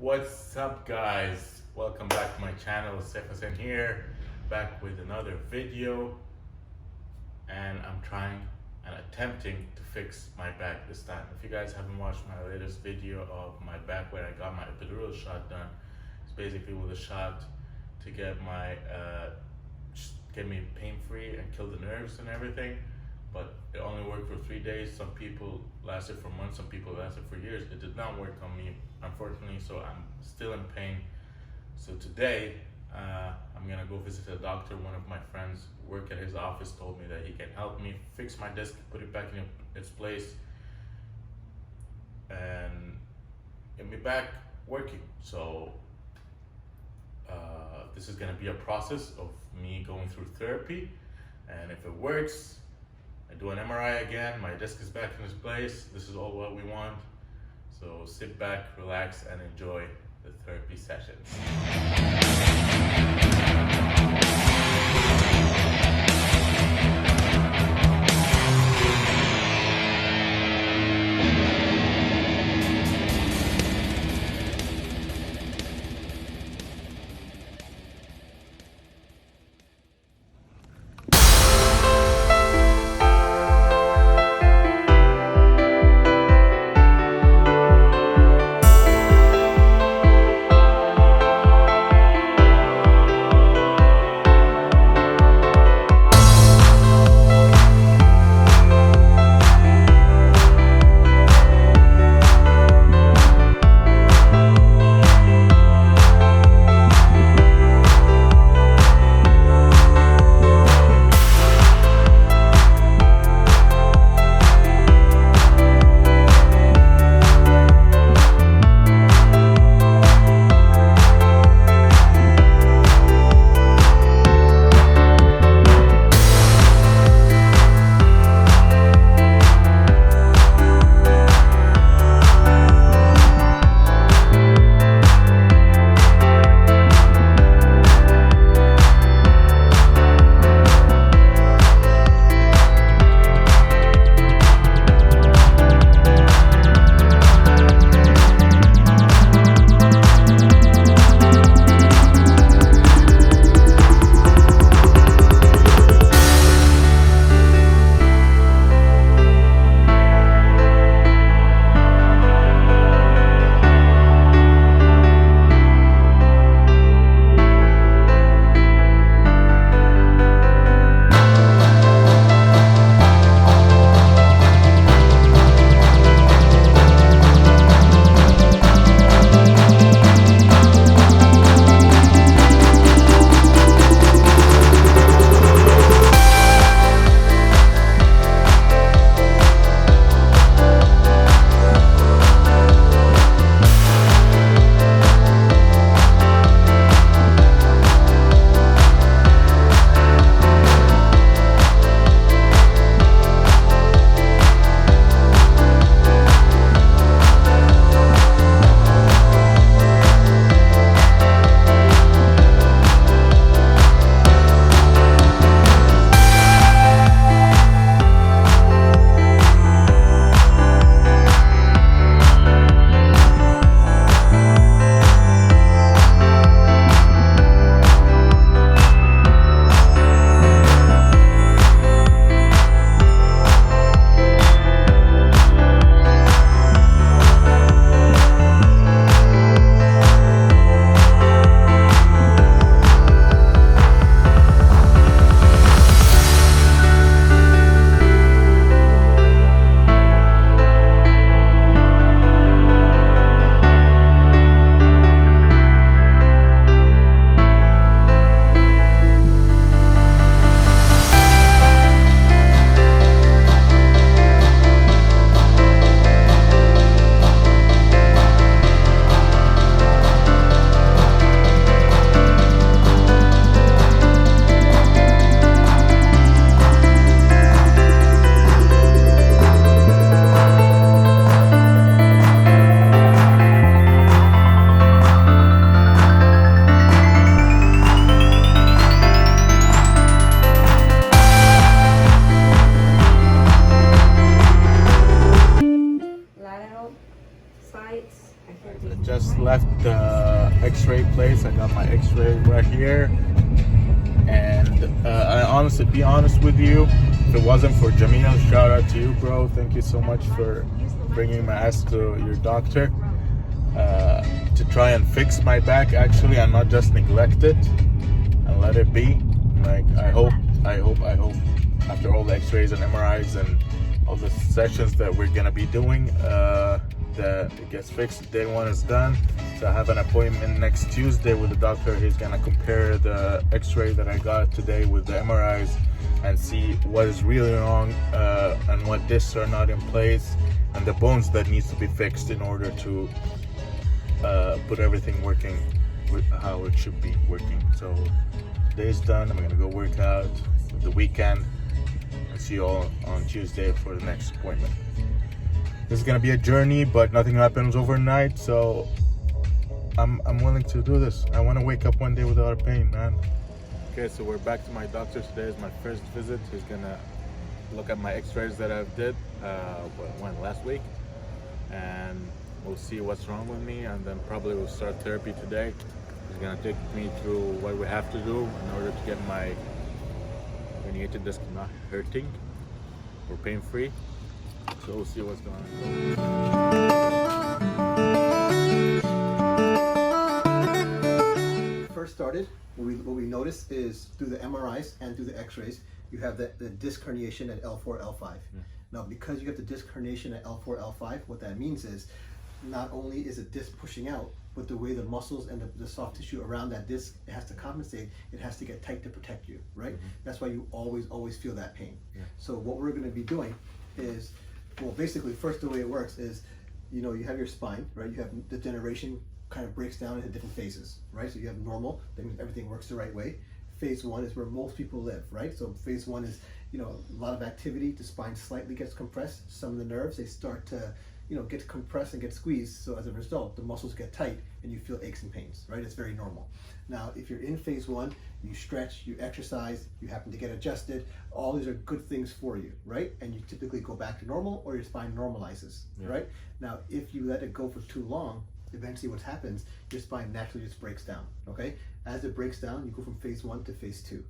What's up, guys? Welcome back to my channel. Sefasen here, back with another video, and I'm trying and attempting to fix my back this time. If you guys haven't watched my latest video of my back where I got my epidural shot done, it's basically with a shot to get me pain-free and kill the nerves and everything. But it only worked for 3 days. Some people lasted for months, some people lasted for years. It did not work on me, unfortunately, so I'm still in pain. So today, I'm gonna go visit a doctor. One of my friends work at his office told me that he can help me fix my disc, put it back in its place, and get me back working. So this is gonna be a process of me going through therapy, and if it works, I do an MRI again, my disc is back in its place. This is all what we want. So sit back, relax, and enjoy the therapy sessions. I just left the x-ray place. I got my x-ray right here. And I honestly, be honest with you, if it wasn't for Jameel, shout out to you, bro. Thank you so much for bringing my ass to your doctor to try and fix my back, actually, and not just neglect it and let it be. Like, I hope after all the x-rays and MRIs and all the sessions that we're gonna be doing, that it gets fixed. Day one is done. So I have an appointment next Tuesday with the doctor. He's gonna compare the x-ray that I got today with the MRIs and see what is really wrong and what discs are not in place and the bones that needs to be fixed in order to put everything working with how it should be working. So today's done. I'm gonna go work out the weekend and see you all on Tuesday for the next appointment. This is gonna be a journey, but nothing happens overnight, so I'm willing to do this. I want to wake up one day without pain, man. Okay, so we're back to my doctor. Today is my first visit. He's gonna look at my x-rays that I've did last week, and we'll see what's wrong with me, and then probably we'll start therapy today. He's gonna take me through what we have to do in order to get my herniated disc not hurting or pain-free. So we'll see what's going on. First started, what we noticed is through the MRIs and through the x-rays, you have the disc herniation at L4, L5. Yeah. Now, because you have the disc herniation at L4, L5, what that means is not only is the disc pushing out, but the way the muscles and the soft tissue around that disc, it has to compensate. It has to get tight to protect you, right? Mm-hmm. That's why you always feel that pain. Yeah. So what we're going to be doing is, well, basically, first the way it works is, you have your spine, right? You have the degeneration kind of breaks down into different phases, right? So you have normal, that means everything works the right way. Phase one is where most people live, right? So phase one is, a lot of activity, the spine slightly gets compressed. Some of the nerves, they start to, get compressed and get squeezed. So as a result, the muscles get tight and you feel aches and pains, right? It's very normal. Now, if you're in phase one, you stretch, you exercise, you happen to get adjusted, all these are good things for you, right? And you typically go back to normal or your spine normalizes, right? Now, if you let it go for too long, eventually what happens, your spine naturally just breaks down, okay? As it breaks down, you go from phase one to phase two.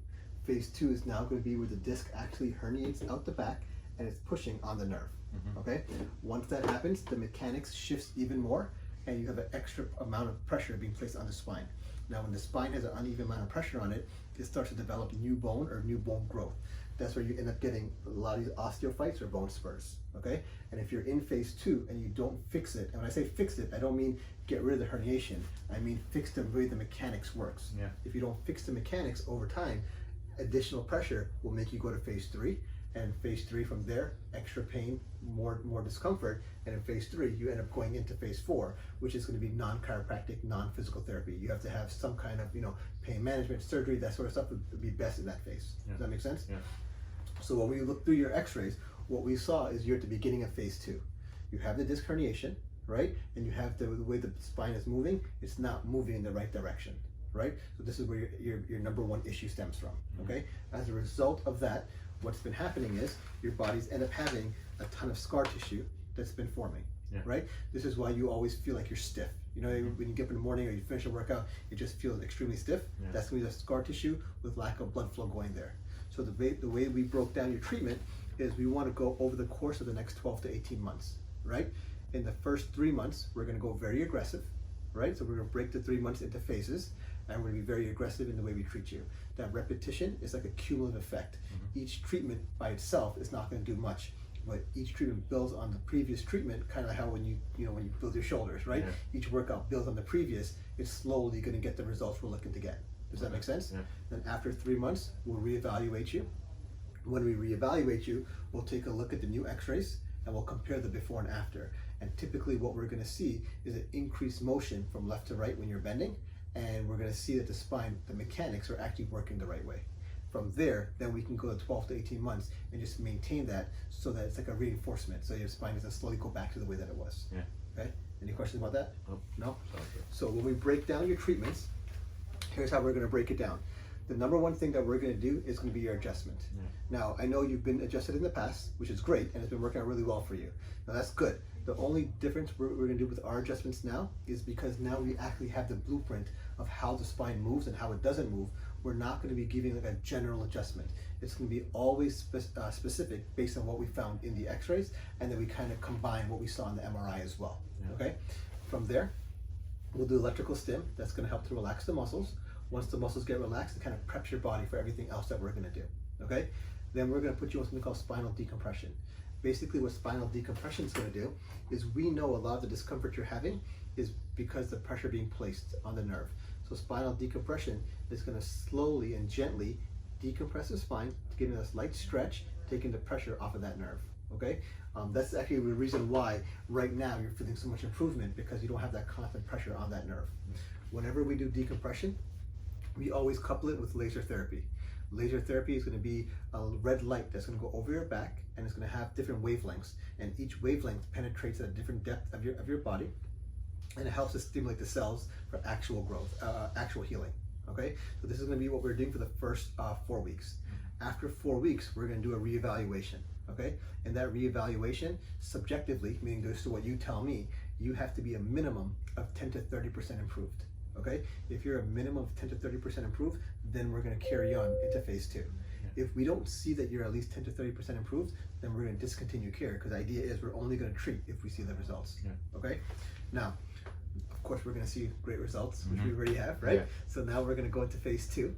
Phase two is now going to be where the disc actually herniates out the back and it's pushing on the nerve, okay? Once that happens, the mechanics shifts even more and you have an extra amount of pressure being placed on the spine. Now, when the spine has an uneven amount of pressure on it, it starts to develop new bone or new bone growth. That's where you end up getting a lot of these osteophytes or bone spurs, okay? And if you're in phase two and you don't fix it, and when I say fix it, I don't mean get rid of the herniation. I mean fix the way the mechanics works. Yeah. If you don't fix the mechanics over time, additional pressure will make you go to phase three. And phase three from there, extra pain, more discomfort. And in phase three, you end up going into phase four, which is going to be non-chiropractic, non-physical therapy. You have to have some kind of, pain management, surgery, that sort of stuff would be best in that phase. Yeah. Does that make sense? Yeah. So when we look through your x-rays, what we saw is you're at the beginning of phase two. You have the disc herniation, right? And you have the way the spine is moving, it's not moving in the right direction, right? So this is where your number one issue stems from, okay? As a result of that, what's been happening is your bodies end up having a ton of scar tissue that's been forming, right? This is why you always feel like you're stiff. When you get up in the morning or you finish a workout, it just feels extremely stiff. Yeah. That's going to be the scar tissue with lack of blood flow going there. So the way we broke down your treatment is we want to go over the course of the next 12 to 18 months, right? In the first 3 months, we're going to go very aggressive, right? So we're going to break the 3 months into phases, and we're going to be very aggressive in the way we treat you. That repetition is like a cumulative effect. Each treatment by itself is not going to do much, but each treatment builds on the previous treatment, kind of like how when you build your shoulders, right? Yeah. Each workout builds on the previous. It's slowly going to get the results we're looking to get. Does that make sense? Yeah. Then after 3 months, we'll reevaluate you. When we reevaluate you, we'll take a look at the new x-rays and we'll compare the before and after. And typically what we're going to see is an increased motion from left to right when you're bending, and we're going to see that the spine, the mechanics are actually working the right way. From there, then we can go to 12 to 18 months and just maintain that so that it's like a reinforcement, so your spine doesn't slowly go back to the way that it was. Yeah. Okay? Any questions about that? No? Okay. So when we break down your treatments, here's how we're going to break it down. The number one thing that we're going to do is going to be your adjustment. Yeah. Now, I know you've been adjusted in the past, which is great, and it's been working out really well for you. Now, that's good. The only difference we're going to do with our adjustments now is because now we actually have the blueprint of how the spine moves and how it doesn't move. We're not going to be giving like a general adjustment. It's going to be always specific based on what we found in the x-rays, and then we kind of combine what we saw in the MRI as well. Yeah. Okay. From there, we'll do electrical stim. That's going to help to relax the muscles. Once the muscles get relaxed, it kind of preps your body for everything else that we're going to do. Okay. Then we're going to put you on something called spinal decompression. Basically, what spinal decompression is going to do is we know a lot of the discomfort you're having is because the pressure being placed on the nerve. So spinal decompression is going to slowly and gently decompress the spine, giving us light stretch, taking the pressure off of that nerve. Okay, that's actually the reason why right now you're feeling so much improvement, because you don't have that constant pressure on that nerve. Whenever we do decompression, we always couple it with laser therapy. Laser therapy is going to be a red light that's going to go over your back, and it's going to have different wavelengths, and each wavelength penetrates at a different depth of your body, and it helps to stimulate the cells for actual growth, actual healing. Okay, so this is going to be what we're doing for the first 4 weeks. After 4 weeks, we're going to do a reevaluation. Okay, and that reevaluation, subjectively, meaning this is what you tell me, you have to be a minimum of 10 to 30% improved. Okay, if you're a minimum of 10 to 30% improved, then we're going to carry on into phase 2. Yeah. If we don't see that you're at least 10 to 30% improved, then we're going to discontinue care, because the idea is we're only going to treat if we see the results. Yeah. Okay, now, of course, we're going to see great results, which we already have, right? Yeah. So now we're going to go into phase 2.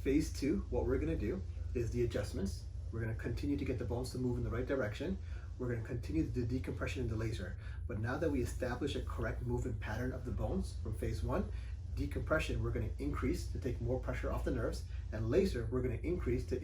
Phase 2, what we're going to do is the adjustments. We're going to continue to get the bones to move in the right direction. We're going to continue the decompression and the laser. But now that we establish a correct movement pattern of the bones from phase 1, decompression, we're going to increase to take more pressure off the nerves, and laser, we're going to increase to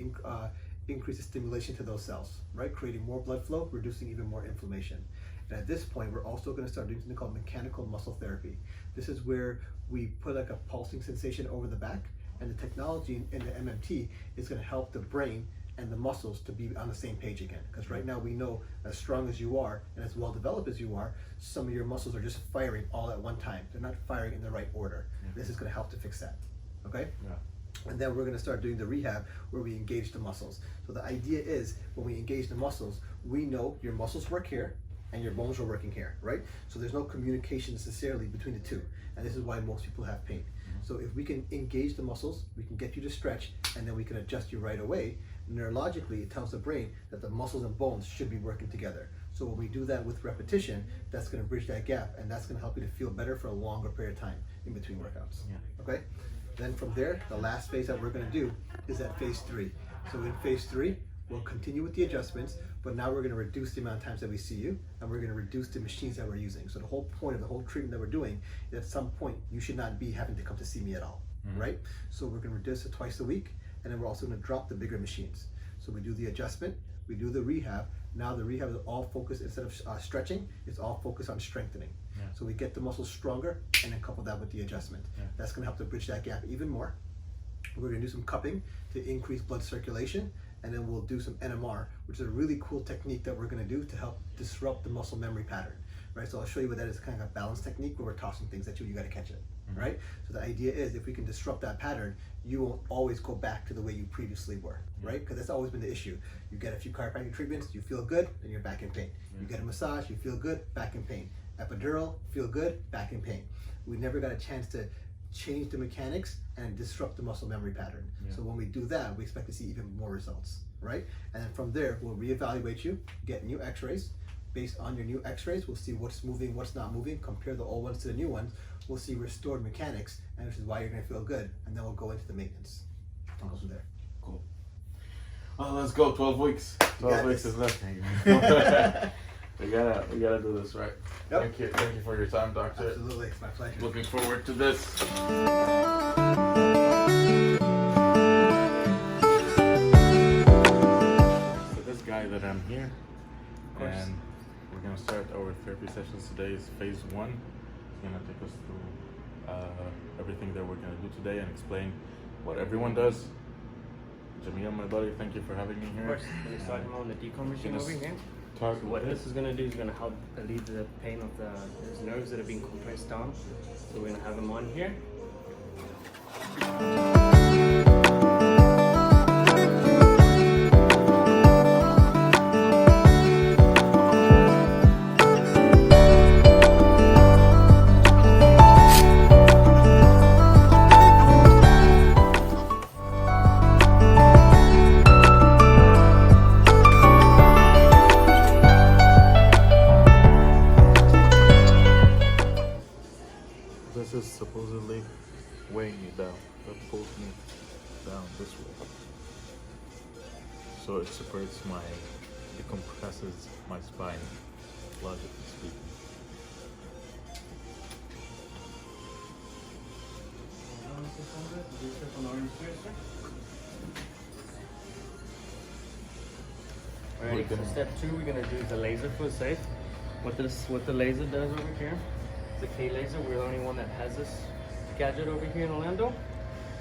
increase the stimulation to those cells, right? Creating more blood flow, reducing even more inflammation. And at this point, we're also going to start doing something called mechanical muscle therapy. This is where we put like a pulsing sensation over the back, and the technology in the MMT is going to help the brain and the muscles to be on the same page again. Because right now we know, as strong as you are and as well developed as you are, some of your muscles are just firing all at one time. They're not firing in the right order. Yeah. This is going to help to fix that. Okay? Yeah. And then we're going to start doing the rehab where we engage the muscles. So the idea is, when we engage the muscles, we know your muscles work here and your bones are working here, right? So there's no communication necessarily between the two. And this is why most people have pain. So if we can engage the muscles, we can get you to stretch, and then we can adjust you right away. Neurologically, it tells the brain that the muscles and bones should be working together. So when we do that with repetition, that's going to bridge that gap, and that's going to help you to feel better for a longer period of time in between workouts. Yeah. Okay? Then from there, the last phase that we're going to do is at phase 3. So in phase 3, we'll continue with the adjustments, but now we're going to reduce the amount of times that we see you, and we're going to reduce the machines that we're using. So the whole point of the whole treatment that we're doing is, at some point, you should not be having to come to see me at all, right? So we're going to reduce it twice a week, and then we're also going to drop the bigger machines. So we do the adjustment, we do the rehab. Now the rehab is all focused, instead of stretching, it's all focused on strengthening. Yeah. So we get the muscles stronger, and then couple that with the adjustment. Yeah. That's going to help to bridge that gap even more. We're going to do some cupping to increase blood circulation, and then we'll do some NMR, which is a really cool technique that we're going to do to help disrupt the muscle memory pattern, right? So I'll show you what that is, kind of a balance technique where we're tossing things at you, you got to catch it, right? So the idea is, if we can disrupt that pattern, you won't always go back to the way you previously were, right? Because that's always been the issue. You get a few chiropractic treatments, you feel good, then you're back in pain. You get a massage, you feel good, back in pain. Epidural, feel good, back in pain. We never got a chance to change the mechanics and disrupt the muscle memory pattern. Yeah. So when we do that, we expect to see even more results, right? And then from there, we'll reevaluate you, get new x-rays. Based on your new x-rays, we'll see what's moving, what's not moving, compare the old ones to the new ones. We'll see restored mechanics, and this is why you're gonna feel good. And then we'll go into the maintenance. I'll go from there. Cool. Oh, let's go, 12 weeks. 12 weeks is left. We gotta do this, right? Yep. Thank you for your time, doctor. Absolutely, it's my pleasure. Looking forward to this. So this guy that I'm here, and we're gonna start our therapy sessions today. Is phase 1. He's gonna take us through everything that we're gonna do today and explain what everyone does. Jameel, my buddy, thank you for having me here. Of course, we're starting on the decompression over here. So what this is going to do is going to help alleviate the pain of those nerves that are being compressed down. So we're going to have them on here. this is supposedly weighing me down. That pulls me down this way. So it separates it compresses my spine, logically speaking. Alright, so step 2 we're gonna do the laser for safe. What the laser does over here, the K laser, we're the only one that has this gadget over here in Orlando.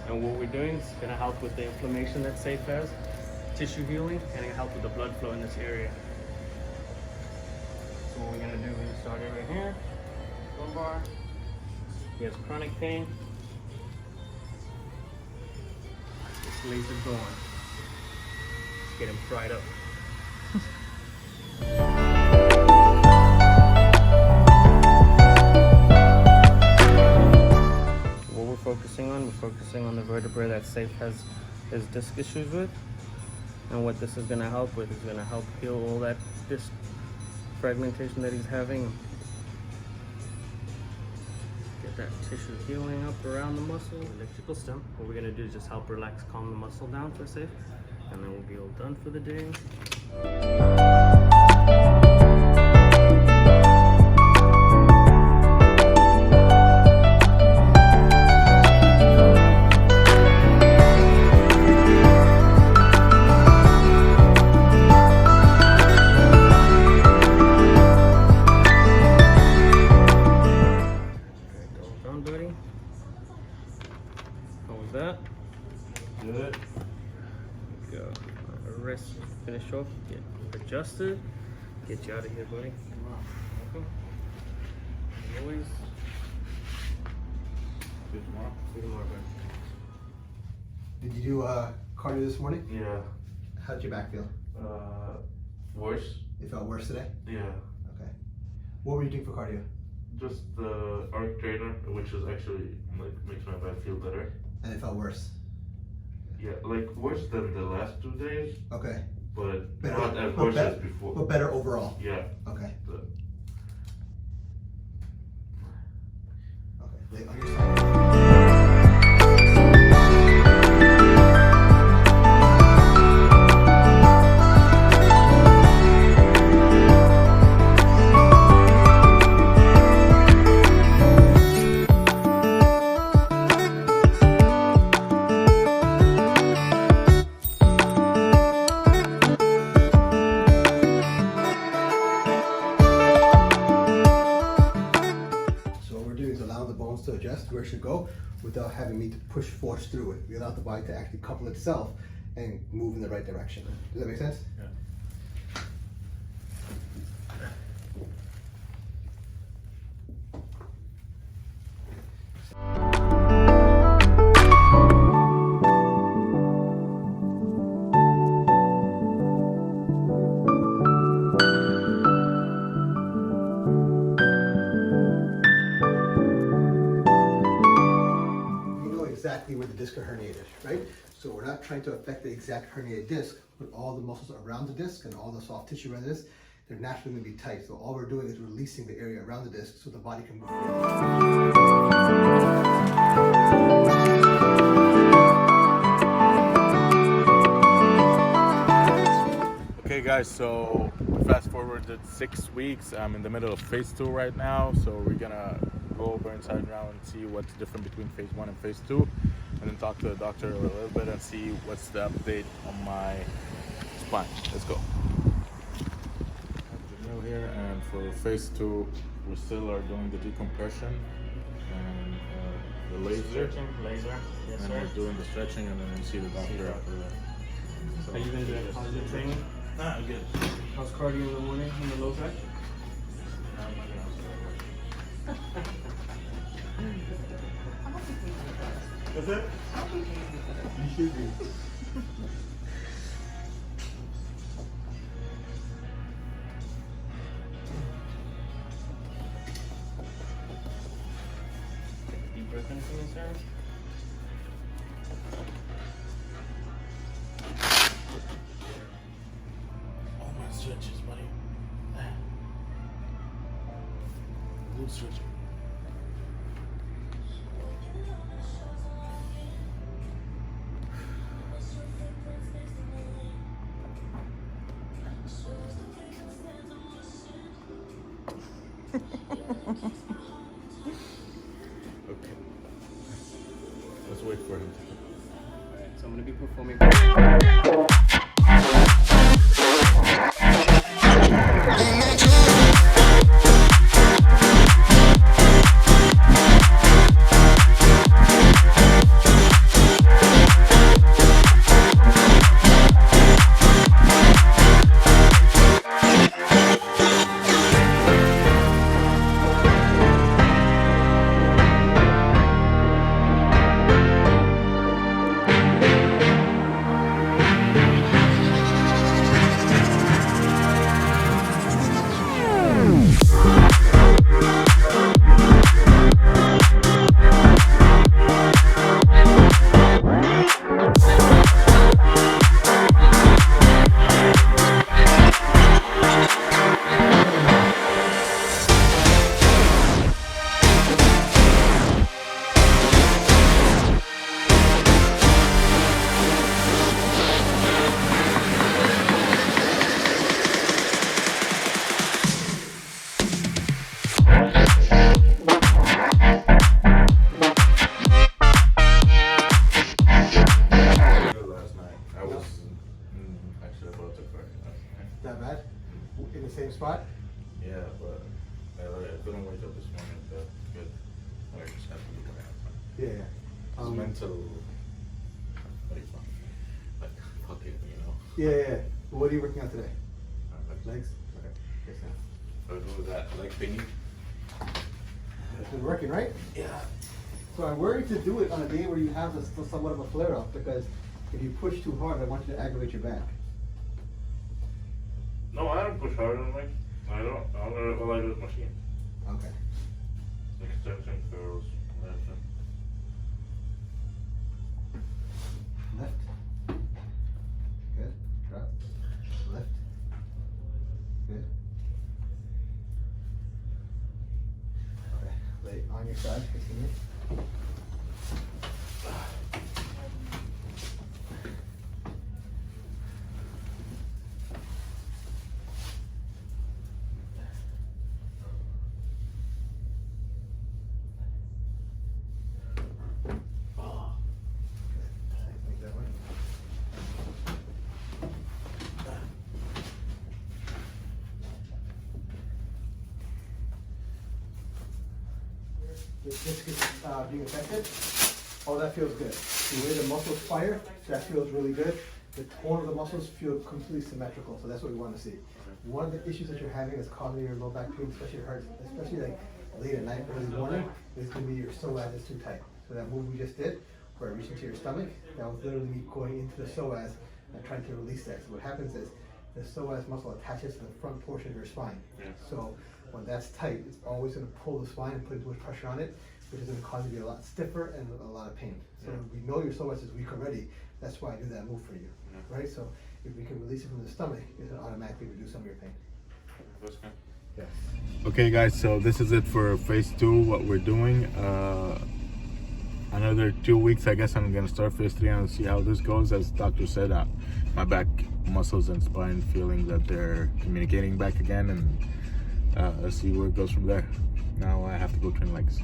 And what we're doing is gonna help with the inflammation that safe has, tissue healing, and it'll help with the blood flow in this area. So what we're gonna do, we're gonna start it right here, lumbar. He has chronic pain. This laser going. Let's get him fried up. What we're focusing on the vertebrae that Safe has his disc issues with. And what this is going to help with is going to help heal all that disc fragmentation that he's having. Get that tissue healing up around the muscle. Electrical stem. What we're going to do is just help relax, calm the muscle down for Safe. And then we'll be all done for the day. Good. Go. Rest. Finish off. Get adjusted. Get you out of here, buddy. Come on. Welcome. As always. See you tomorrow. See you tomorrow, buddy. Did you do cardio this morning? Yeah. How'd your back feel? Worse. It felt worse today? Yeah. Okay. What were you doing for cardio? Just the arc trainer, which is actually makes my back feel better. And it felt worse? Yeah, like worse than the last 2 days. Okay. But better, not as worse as before. But better overall? Yeah. Okay. The, okay. On your side. To adjust where it should go without having me to push force through it. We allow the body to actually couple itself and move in the right direction. Does that make sense? yeah. Exactly where the disc are herniated, right? So we're not trying to affect the exact herniated disc, but all the muscles around the disc and all the soft tissue around the disc, they're naturally going to be tight. So all we're doing is releasing the area around the disc so the body can move forward. Okay guys, so fast forwarded 6 weeks. I'm in the middle of phase 2 right now, so we're gonna go over inside now and see what's different between phase 1 and phase 2, and then talk to the doctor a little bit and see what's the update on my spine. Let's go. Jameel here, and for phase 2 we still are doing the decompression and the laser. Laser. Yes, and sir. we're doing the stretching, and then we'll see the doctor after that. So, How you been doing? How's your training? nah, good. How's cardio in the morning on the low back? I'm not gonna answer that question. That's it? You should be. Deep breath in for me, sir. Oh, my stretches, buddy. Good stretching. Okay. Let's wait for him. Alright, so I'm gonna be performing. Last night, I was actually about to cry. That bad? In the same spot? Yeah, but I couldn't wake up this morning. But good. I just have to do what I have. Yeah. It's mental. What do you call it? Like, fuck it, you know? Yeah. What are you working on today? Like, Legs? Okay. Yes, now. so do that leg thingy. It's been working, right? Yeah. So I'm worried to do it on a day where you have somewhat of a flare-up, because if you push too hard, I want you to aggravate your back. No, I don't push hard on leg. I don't. All I do is machine. Okay. Extension, curls, left. Left. Good. Drop. Left. Good. Okay. Lay on your side, facing me. Like that one. The disc is being affected. Oh, that feels good. The way the muscles fire, that feels really good. The tone of the muscles feel completely symmetrical, so that's what we want to see. One of the issues that you're having is causing your low back pain, especially your heart, especially like late at night, early morning, is going to be your psoas is too tight. So that move we just did, where I reached into your stomach, that was literally me going into the psoas and trying to release that. So what happens is the psoas muscle attaches to the front portion of your spine. Yeah. So when that's tight, it's always going to pull the spine and put too much pressure on it, which is going to cause you to be a lot stiffer and a lot of pain. So we know your psoas is weak already. That's why I do that move for you, right? So if we can release it from the stomach, it will automatically reduce some of your pain. That's good. Yes. Okay, guys. So this is it for phase 2. What we're doing. Another 2 weeks, I guess I'm gonna start phase 3 and see how this goes. As doctor said, my back muscles and spine feeling that they're communicating back again, and let's see where it goes from there. Now I have to go train legs.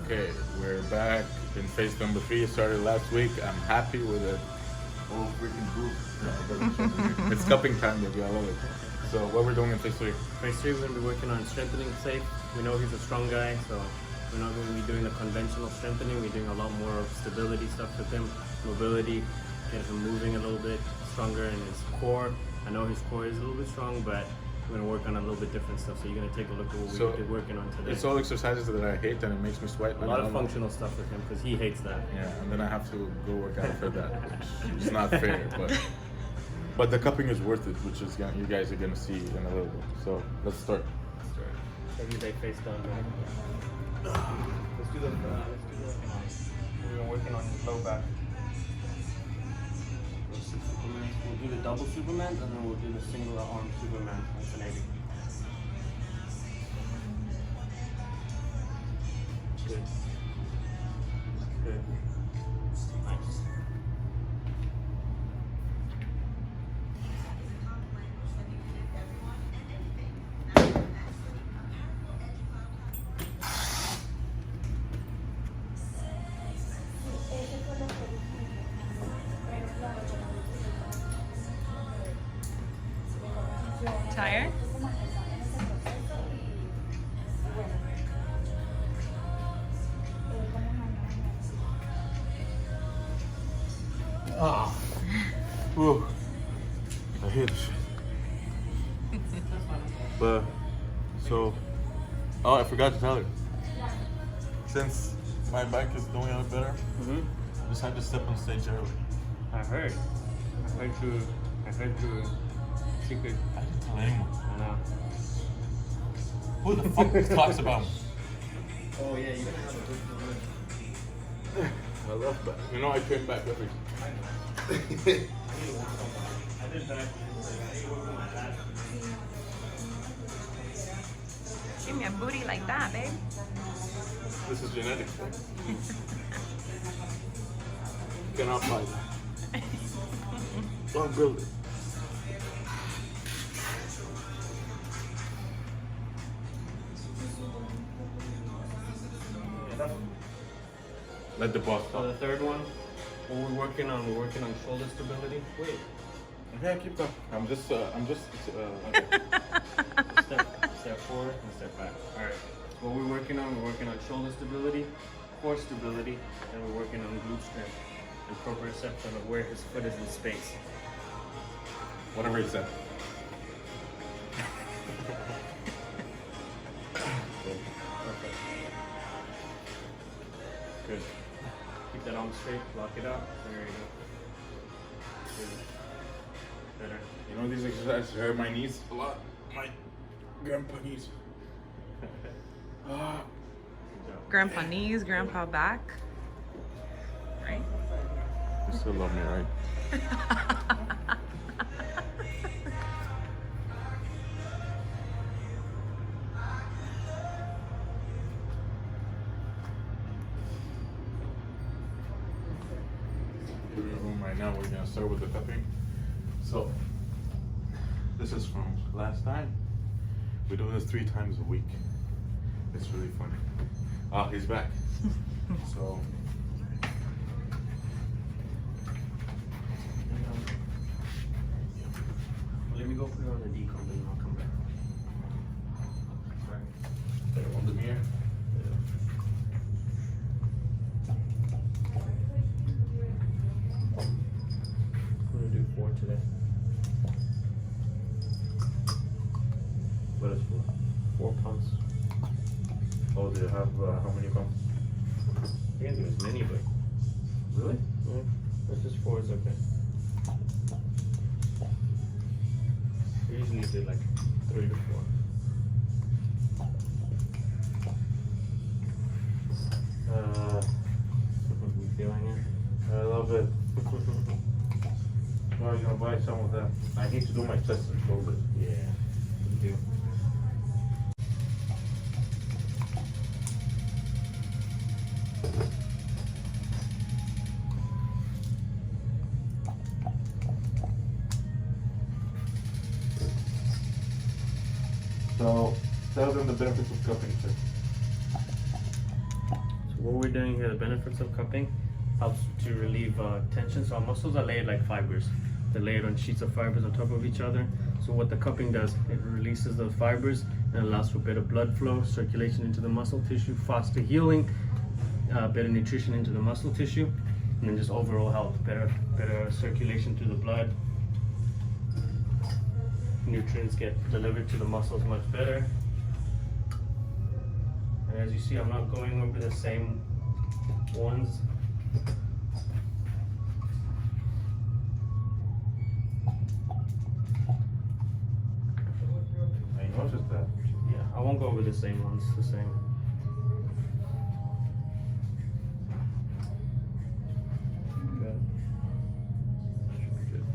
Okay, we're back in phase number 3. It started last week. I'm happy with it. Oh, freaking group. It's cupping time, baby. I love it. So what we're doing in phase 3? Phase 3, we're going to be working on strengthening safe. We know he's a strong guy, so we're not going to be doing the conventional strengthening. We're doing a lot more stability stuff with him, mobility, get him moving a little bit stronger in his core. I know his core is a little bit strong, but we're going to work on a little bit different stuff. So you're going to take a look at what we're working on today. It's all exercises that I hate and it makes me sweat. A lot of functional stuff with him because he hates that. Yeah, and then I have to go work out for that, which is not fair. But the cupping is worth it, which is you guys are gonna see in a little bit. So let's start. Maybe they face down. Let's do the. We're working on his low back. We'll do the double Superman and then we'll do the single arm Superman alternating. Good. Good. Nice. tired? Ah. Whew. I hate this shit. But, so, oh, I forgot to tell her. Since my back is doing a little better, I decided to step on stage early. I heard through secret. I didn't tell anyone. I know. Who the fuck talks about me? Oh yeah, you gotta have a good I love that. You know, I came back every. Give me a booty like that, babe. This is genetic. You cannot fight. Don't build it. Let the boss So the talk. third one, what we're working on shoulder stability. Wait, Okay, keep talking. I'm just. Okay. step forward and step back. All right. What we're working on shoulder stability, core stability, and we're working on glute strength and proprioception of where his foot is in space. Whatever he said. Perfect. Good. Keep that arm straight. Lock it up. There you go. Good. Better. You know, these exercises hurt my knees a lot. My grandpa knees. Ah. Good job. Grandpa knees, grandpa back. Right? You still love me, right? We're in the room right now. We're gonna start with the cupping. So, this is from last time. We do this 3 times a week. It's really funny. Ah, he's back. So. Let me go put it on the decomp and I'll come back. Sorry. Put it on the mirror. I'm gonna do 4 today. What is 4? 4 pumps. Oh, do you have how many pumps? You can do as many, but Really? yeah, that's just 4 is okay. I usually do like 3 to 4. You feeling it? I love it. Oh, you're gonna buy some of that. I need to do my chest and shoulders. Yeah, you do. So, tell them the benefits of cupping, sir. So what we're doing here, the benefits of cupping, helps to relieve tension. So our muscles are layered like fibers. They're layered on sheets of fibers on top of each other. So what the cupping does, it releases those fibers and allows for better blood flow, circulation into the muscle tissue, faster healing, better nutrition into the muscle tissue, and then just overall health, better circulation through the blood. Nutrients get delivered to the muscles much better. And as you see, I'm not going over the same ones. I noticed that. Yeah, I won't go over the same ones, the same. Good. Should be good.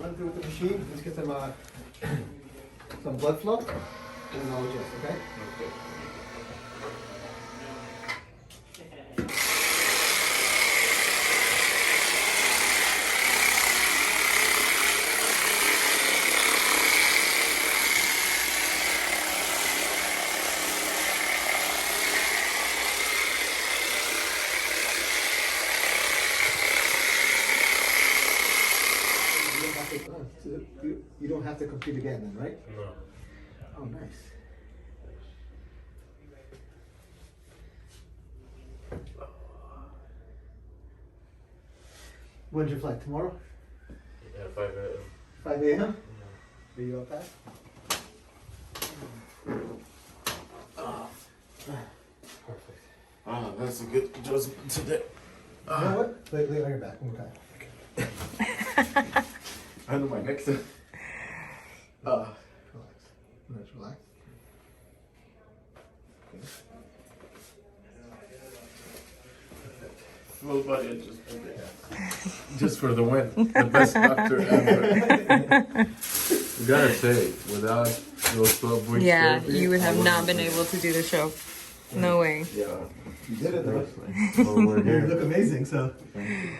Run through with the machine. Let's get some blood flow. and then I'll adjust, okay? Okay. You don't have to complete again then, right? No. Oh, nice. When's your flight? Tomorrow? Yeah, 5 a.m. 5 a.m.? Are you up fast? Perfect. Ah, that's a good adjustment today. You know what? Lay on your back one more time. I know my next. Relax. Let's relax. Okay. Full body adjustment. Just for the win. The best doctor ever. You gotta say, without those 12 weeks. Yeah, therapy, you would I have wouldn't not been able to do the show. No way. Yeah. You did it though. Well, we're You here. look amazing, so. Thank you.